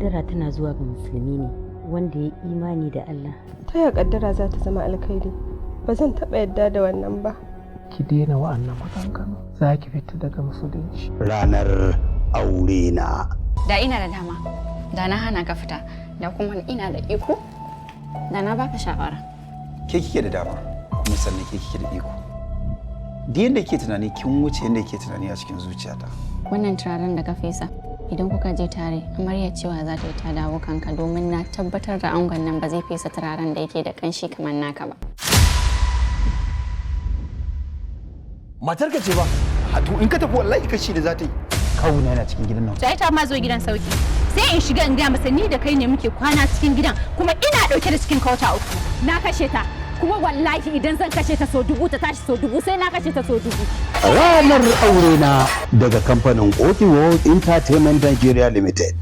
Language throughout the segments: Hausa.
kaddara tana zuwa ga musulmi ne wanda ya imani da Allah. Ta ya kaddara za ta zama alkhairi? Ba zan taɓa yadda da wannan ba. Ki daina wa'annan maganganu, za ki fita daga musulunci. Ranar Aurena. Da ina da dama, da na hana ka fita, da kuma ina da iko, da na baka shawara. Ke kike da dama, kuma sannan ke kike da iko. Da yadda ke tunani kin wuce yadda ke tunani a cikin zuciyata. Wannan turaren da ka fesa, idan kuka je tare, amarya cewa za ta yi ta dawo kanka domin na tabbatar da angon nan ba zai fesa turaren da yake da kanshi kamar naka ba. Matarka ce ba? To in ka tafi wallahi kashi da za ta yi. Kawuna yana cikin gidan nan. Sai ta ma zo gidan sauki. Sai in shiga in ga masa ni da kai ne muke kwana cikin gidan kuma ina dauke da cikin kauta uku. Na kashe ta. Kuma wallahi idan zan kashe ta so dubu ta tashi so dubu sai na kashe ta so dubu. Ranar Aurena daga kamfanin Koki World Entertainment Nigeria Limited.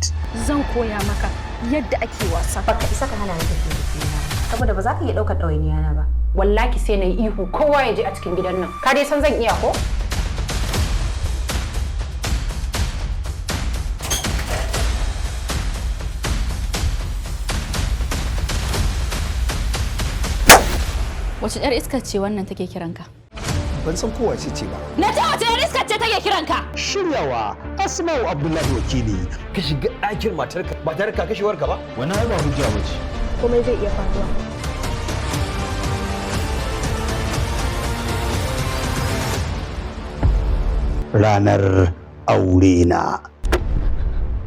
Zan koya maka yadda ake wasa. Baka isa ka hana ni tafiya saboda ba za ka iya ɗaukar ɗawainiya na ba. Wallahi sai na yi ihu kowa ya je a cikin gidan nan. Ka dai san zan iya ko? Wace ƴar iskar ce wannan take kiranka? Ban san kowa ce ba. Na ce wace yar iskar ce take kiranka? Shiryawa Asma'u Abdullahi Wakili. Ka shiga ɗakin matarka ba tare ka kashewarka ba? Wani ba hujja ba ce. Komai zai iya faruwa. Ranar Aurena.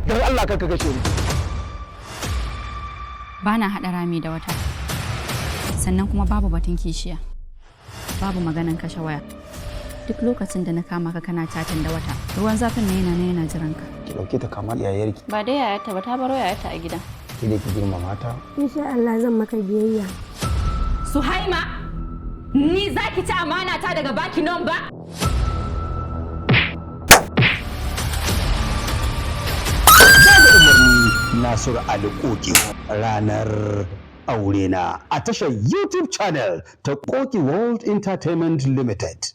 Dan Allah ka kashe ni. Ba na haɗa rami da wata. Sannan kuma babu batun kishiya. Babu maganan kashe waya. Duk lokacin da na kama ka kana tatin da wata, ruwan zafin na yana jiranka. Ki dauke ta kamar yayarki. Ba dai yayarta ba, ta baro yayarta a gida. Ki da ki girmama ta. Insha Allah zan maka biyayya. Suhaima, ni zaki ci amana ta daga baki nan ba? Nasiru Ali Koki. Ranar Aurena a tashar YouTube channel ta Koki World Entertainment Limited.